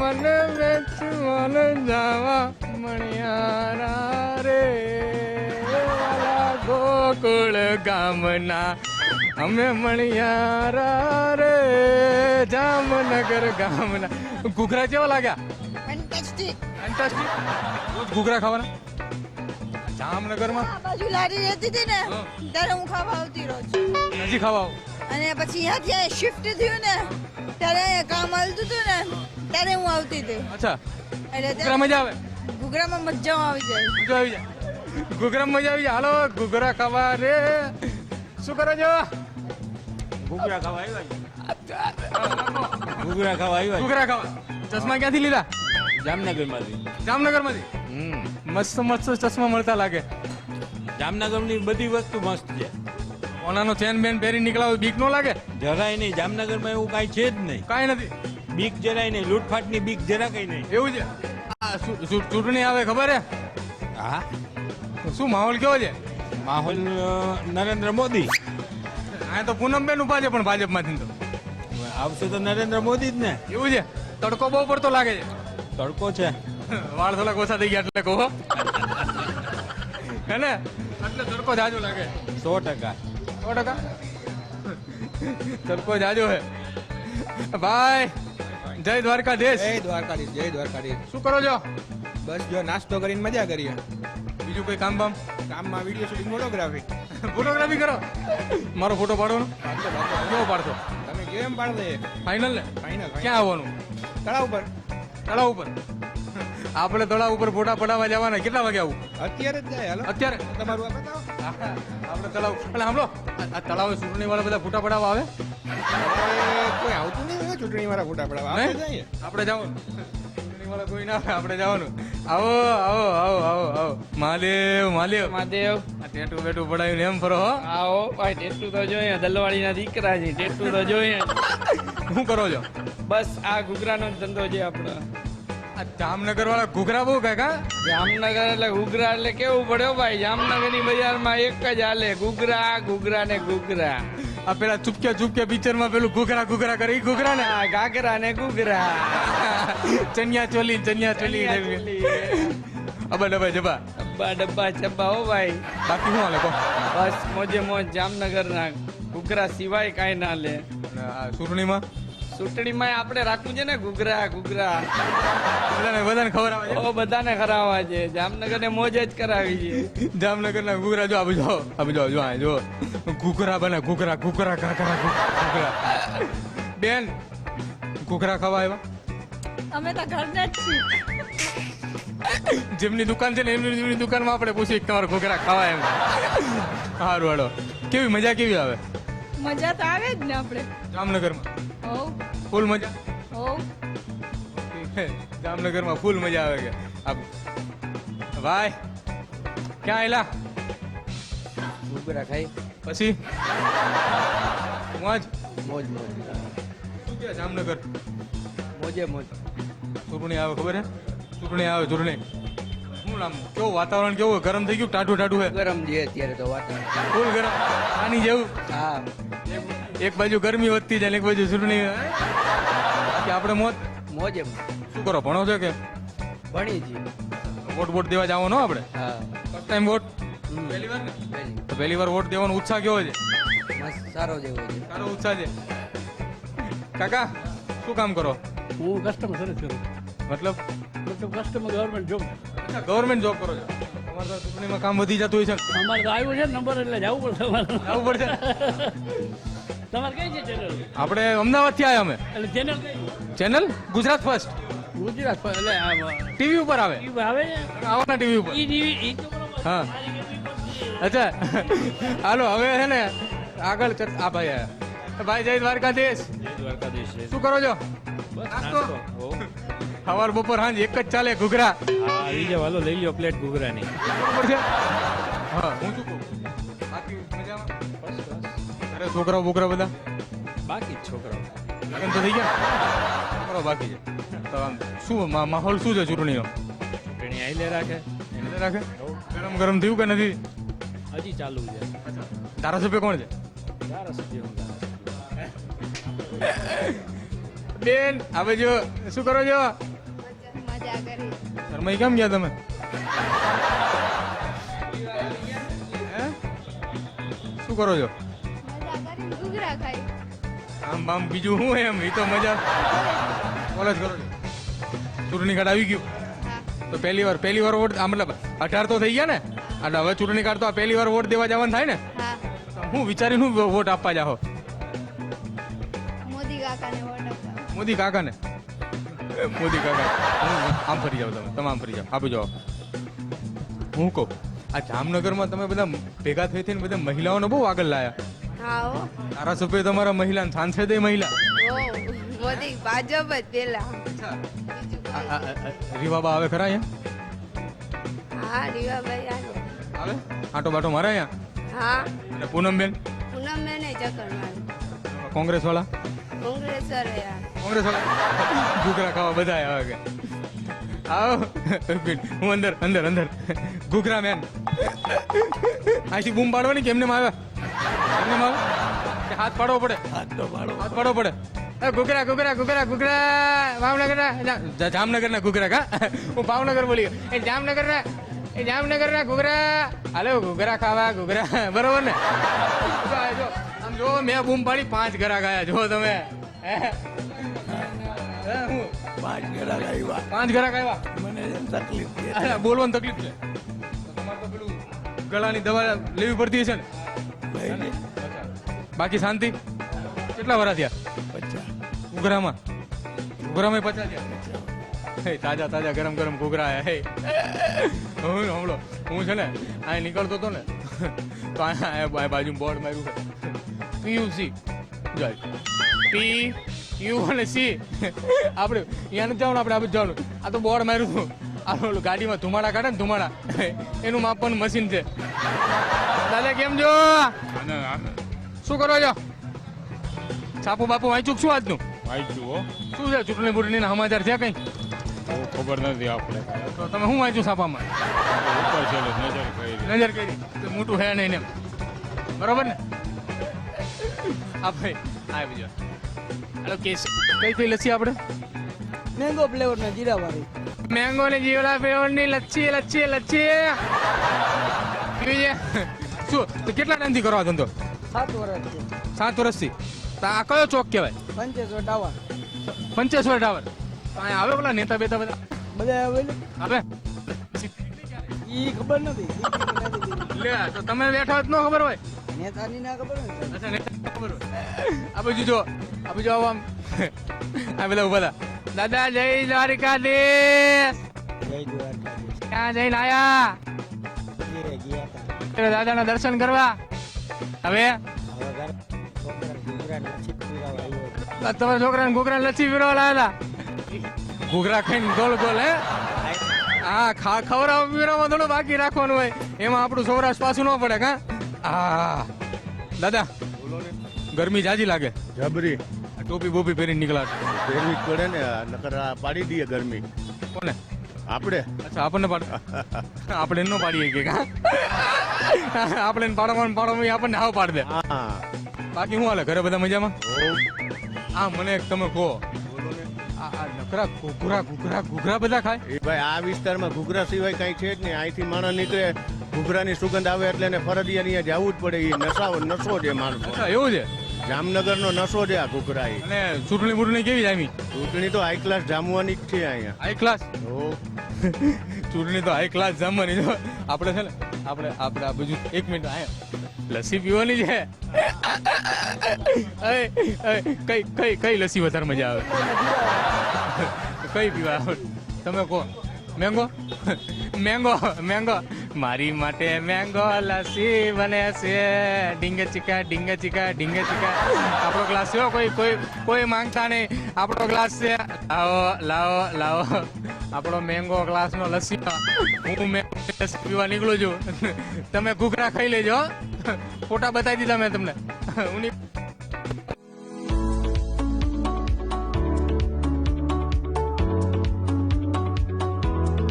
મને વેચવાન જાવા મણિયારા રે વાલા ગોકુળ ગામના અમે મણિયારા રે જામનગર ગામના. ઘૂઘરા કેવા લાગ્યા? ફેન્ટાસ્ટિક. ફેન્ટાસ્ટિક. રોજ ઘૂઘરા ખાવાના જામનગરમાં? આ બાજુ લારી રહેતી હતી ને હા. ત્યારે હું ખાવા આવતી રોજ. હજી ખાવા આવો? અને પછી અહીંયાથી શિફ્ટ થયું ને ત્યારે કામ આવતું હતું ને ત્યારે હું આવતી હતી. અચ્છા, એટલે ઘૂઘરા મજા આવે? ઘૂઘરામાં મજા આવી જાય. મજા આવી જાય. ઘૂઘરામાં મજા આવી જાય. હાલો ઘૂઘરા ખાવા રે. શું કરો છો? ઘૂઘરા ખાવા આવ્યા ઘૂઘરા ખાવા આવ્યા ઘૂઘરા ખાવા. ચશ્મા ક્યાંથી લીધા? જામનગર માંથી. જામનગરમાંથી? મસ્ત મસ્ત ચશ્મા મળતા લાગે. જામનગર ની બધી વસ્તુ મસ્ત છે. ઓનાનો ચેન બેન પહેરી નીકળાવ બીક નો લાગે? જરાય નહીં, જામનગર માં એવું કઈ છે જ નહીં. કાંઈ નથી. બીક જરાય નહીં, લૂંટફાટ ની બીક જરા કઈ નહીં. એવું છે? આ ચૂંટણી આવે ખબર હે? હા, શું માહોલ કેવો છે? માહોલ નરેન્દ્ર મોદી આ તો પૂનમબેન ઉભા છે પણ ભાજપમાંથી તો. આવશે તો નરેન્દ્ર મોદી જ ને. એવું છે? તડકો બહુ પડતો લાગે છે. તડકો છે. વાળ થોડા ઓછા થઈ ગયા એટલે કહો હે ને? એટલે તડકો જાજો લાગે. 100%. 100%? તડકો જાજો હે ભાઈ. જય દ્વારકાધીશ. જય દ્વારકાધીશ, જય દ્વારકાધીશ. શું કરો છો? બસ જો નાસ્તો કરીને મજા કરીએ. બીજું કોઈ કામ બામ? કામમાં વિડીયો શૂટિંગ, ફોટોગ્રાફી. ફોટોગ્રાફી કરો? મારો ફોટો પાડવાનો? કેવો પાડશો? તમે કેમ પાડ દે? ફાઇનલ ને? ફાઇનલ. ક્યાં આવવાનું? તળાવ પર તળાવ ઉપર. આપણે તળાવ ઉપર ફોટા પડાવવા જવાના. કેટલા વાગે આવું? અત્યારે જ જાય. હાલો અત્યારે? તમારું આ બતાવો. આપણે તળાવ એટલે સાંભળો, આ તળાવે ચૂંટણી વાળા બધા ફોટા પડાવવા આવે? અરે, કોઈ આવતું નહીં હોય ચૂંટણી વાળા ફોટા પડાવવા. આપણે નહીં? જઈએ. આપણે જવાનું. ચૂંટણી વાળા કોઈ ના આવે, આપણે જવાનું. આવો આવો આવો આવો આવો. મહાદેવ મહાદેવ. મહાદેવ આ ટેટુ બેટુ પડાવીને એમ ફરો હો. આવો ભાઈ ટેટુ તો જોઈએ, દલવાડીના દીકરા છે, ટેટુ તો જોઈએ. શું કરો છો? બસ આ ઘૂઘરાનો જ ધંધો છે આપણો. આ જામનગર વાળા ઘૂઘરા બહુ કાકા. જામનગર એટલે ઘૂઘરા એટલે કેવું પડ્યો ભાઈ, જામનગરની બજારમાં એક જ હાલે, ઘૂઘરા ઘૂઘરા ને ઘૂઘરા. આ પેલા ચૂપકે ચૂપકે પિક્ચર માં પેલું ઘૂઘરા ઘૂઘરા કરે ઈ ઘૂઘરા ને? આ ઘાઘરા ને ઘૂઘરા. ચનિયા ચોલી અબા ડબા જબા. ડબ્બા ડબ્બા ચબ્બા હો ભાઈ. બાકી શું હાલે કહો? બસ મોજે મોજ, જામનગરના ઘૂઘરા સિવાય કાંઈ ના લે. અને આ ચૂંટણીમાં ચૂંટણીમાં આપણે રાખવું છે ને ઘૂઘરા ઘૂઘરા. બધાને ખબર આવે છે. ઓ બધાને ખરાવા છે, જામનગરને મોજ જ કરાવી છે. જામનગર ના ઘૂઘરા જો આ જો જો આ જો ઘૂઘરા બને ઘૂઘરા ઘૂઘરા ઘાઘરા ઘૂઘરા. બેન ઘૂઘરા ખાવા આવ્યા? અમે તો ઘરના જ છીએ. જેમની દુકાન છે ને એમની દુકાનમાં આપણે પૂછીએ કે તમારે ઘૂઘરા ખાવા એમ. સારું હાલો. કેવી મજા કેવી આવે મજા તો આવે જ ને આપણે. જામનગરમાં? હોવ ફૂલ મજા. હોવ. જામનગરમાં ફૂલ મજા આવે કે ભાઈ ક્યાં આયલા? ઘૂઘરા ખાઈ પછી મોજ મોજ મોજ શું કે જામનગર મોજે મોજ. ચૂંટણી આવે ખબર હે? ચૂંટણી આવે ચૂંટણી. શું નામ કેવું વાતાવરણ કેવું ગરમ થઈ ગયું? ટાઢું ટાઢું હે? ગરમ છે અત્યારે તો વાતાવરણ. ફૂલ ગરમ આની જેવું. હા એક બાજુ ગરમી વધતી જાય ને એક બાજુ ચૂંટણી. કે આપણે મોજ મોજે મોજ. શું કરો? ભણો છો કે ભણી છીએ. વોટ વોટ દેવા જવાનો આપણે? હા ફર્સ્ટ ટાઈમ વોટ? પહેલી વાર ને? તો પહેલી વાર વોટ દેવાનો ઉત્સાહ કેવો છે? મસ્ત સારો જેવો છે. સારો ઉત્સાહ છે. કાકા શું કામ કરો? હું કસ્ટમર સર્વિસ કરું. મતલબ કસ્ટમર ગવર્મેન્ટ જોબ. અચ્છા ગવર્મેન્ટ જોબ કરો છો. તમારે તો ચૂંટણીમાં કામ વધી જતું હોય છે ને? અમારે તો આવ્યું છે ને નંબર એટલે જવું પડશે અમારે. આવવું પડશે. તમારે કઈ છે ચેનલ? આપણે અમદાવાદથી આવ્યા અમે. એટલે ચેનલ કઈ? ચેનલ ગુજરાત ફર્સ્ટ ગુજરાત પર એટલે ટીવી ઉપર આવે. ઈ આવે છે આવવાના ટીવી ઉપર. ઈ ટીવી ઈ તો બરોબર. હા અચ્છા હાલો હવે છે ને આગળ આ ભાઈ આયા. ભાઈ જય દ્વારકાધીશ. દ્વારકાધીશ. શું કરો છો? નાસ્તો? સવાર બપોર સાંજ એક જ ચાલે ઘૂઘરા. આવી જાવ, હાલો લઈ લ્યો પ્લેટ ઘૂઘરાની. બરોબર છે? હા હું શું કહું? બાકી મજામાં? અરે છોકરાઓ બોકરા બધા બાકી જ છોકરાઓ. લગ્ન તો થઈ ગયા? છોકરાઓ બાકી છે. તો આમ શું માહોલ શું છે ચૂંટણીનો? ચૂંટણી આઈલે રાખે. એને રાખે ગરમ ગરમ થયું કે નથી? હજી ચાલુ છે. ધારાસભ્ય કોણ છે? ધારાસભ્ય હું બેન આવે જો શું કરો છો મજા કરી શર્માઈ કેમ ગયા તમે હે? શું કરો છો મજા કરી ઘૂઘરા ખાઈ આમ બામ બીજું શું એમ એ તો મજા કોલેજ કરો છો ચૂંટણી કાર્ડ આવી ગયું તો પહેલી વાર વોટ આ મતલબ 18 તો થઈ ગયા ને અને હવે ચૂંટણી કાર્ડ તો આ પહેલી વાર વોટ દેવા જવાનું થાય ને હા તો હું વિચારીને વોટ આપવા જાઓ મોદી કાકાને વોટ આપવા મોદી કાકા આમ ફરી જાઓ તમે આમ ફરી જાઓ આપી જાઓ હું કહું આ જામનગરમાં તમે બધા ભેગા થઈ થઈને બધા મહિલાઓને બહુ આગળ લાયા હા હો ધારાસભ્ય તમારા મહિલા સાંસદે મહિલા મોદી ભાજપ જ પેલા રીવાબા આવે ખરા અહીંયા હા રીવાભાઈ આવે આટો બાટો મારે અહીંયા હા અને પૂનમબેન પૂનમ મેને ચક્કર મારી કોંગ્રેસ વાળા કોંગ્રેસર યાર કોંગ્રેસ વાળા ઘૂઘરા ખાવા બધા આવે કે આવો હું અંદર ઘૂઘરા મેન અહીંથી બૂમ પાડવાની કે એમને આવે કે હાથ પાડવો પડે હાથ પાડવો પડે ઘૂઘરા ભાવનગર જામનગર ના ઘૂઘરા કા હું ભાવનગર બોલી ગયો જામનગર ના ઘૂઘરા હાલો ઘૂઘરા ખાવા ઘૂઘરા બરોબર ને જો આમ જો મેં બૂમ પાડી 5 ઘરા ગયા જો તમે પાંચ ઘરા ખાવા મને તકલીફ બોલવાની તકલીફ છે તમારે તો પેલું ગળાની દવા લેવી પડતી હશે ને બાકી શાંતિ કેટલા વરા થયા ઘૂઘરામાં 50 થયા તાજા ગરમ ઘૂઘરા હમણો હું છે ને આ નીકળતો હતો ને તો આ બાજુ બોર્ડ માર્યું છે PUC PU અને C આપણે અહીંયા નથી જવાનું આપણે જવાનું આ તો બોર્ડ માર્યું હતું આ ઓલું ગાડીમાં ધુમાડા કાઢે ને ધુમાડા એનું માપવાનું મશીન છે દાદા કેમ છો શું કરો છો છાપુ બાપુ વાંચ્યું શું આજનું વાંચ્યું શું છે ચૂંટણી બૂટણીના સમાચાર છે કઈ ખબર નથી આપણે તો તમે શું વાંચ્યું છાપામાં નજર કરી તો મોટું હે નહીં ને બરોબર ને આ ભાઈ આ બીજો હાલો કેસ કઈ લસ્સી આપણે મેંગો ફ્લેવર ને જીરા વાળી મેંગો ને જીરા ફ્લેવર ની લચ્છી પીવી છે શું તો કેટલા ટાઈમથી કરવા ધંધો 7 વર્ષ 7 વર્ષથી તો આ કયો ચોક કહેવાય પંચેશ્વર ટાવર પંચેશ્વર ટાવર અહીંયા આવે પેલા નેતા બેતા બધા બધા આવે આવે ઈ ખબર નથી લે તો તમે બેઠા હોત ન ખબર હોય નેતાની ના ખબર હોય અચ્છા નેતા ખબર હોય આ બાજુ જો આમ આ બધા ઉભા હતા દાદા જય દ્વારિકાધીશ ક્યાં જઈને આયા દાદાના દર્શન કરવા હવે તમારા છોકરાને ઘૂઘરા લચ્છી પીરવા લાવ્યા હતા ઘૂઘરા ખાઈને ગોળ હે હા ખવડાવવા પીવડાવવા થોડું બાકી રાખવાનું હોય એમાં આપણું સૌરાષ્ટ્ર પાછું ન પડે કા હા દાદા ગરમી જાજી લાગે જબરી ટોપી બોપી પહેરીને નીકળાશે ફેરવી જ પડે ને નકર આ પાડી દઈએ ગરમી કોને આપણે અચ્છા આપણને આપણે ન પાડીએ કે કા આપણે પાડવાનું આપણને હાવ પાડ દે હા બાકી શું હાલે ઘરે બધા મજામાં હા મને એક તમે કહો આ નકરા ઘૂઘરા બધા ખાય એ ભાઈ આ વિસ્તારમાં ઘૂઘરા સિવાય કઈ છે જ નહીં અહીંથી માણસ નીકળે ઘૂઘરાની સુગંધ આવે એટલે એને ફરજિયાત અહીંયા જવું જ પડે એ નશો છે માણસો અચ્છા એવું છે જામનગરનો નશો છે આ ઘૂઘરા એ અને ચૂંટણી બૂટણી કેવી જામી ચૂંટણી તો હાઈ ક્લાસ જામવાની જ છે અહીંયા હાઈ ક્લાસ ઓ ચૂંટણી તો હાઈ ક્લાસ જામવાની જો આપણે છે ને આપણે આ બાજુ 1 મિનિટ આયા લસ્સી પીવાની છે કઈ લસ્સી વધારે મજા આવે કઈ પીવા આવે તમે કહો મેંગો મારી માટે મેંગો લસ્સી બને છે ડીંગે ચીકા આપણો ગ્લાસ છે કોઈ માંગતા નહીં આપણો ગ્લાસ છે લાવો આપણો મેંગો ગ્લાસ નો લસ્સી હું લસ્સી પીવા નીકળું છું તમે ઘૂઘરા ખાઈ લેજો ફોટા બતાવી દીધા મેં તમને હું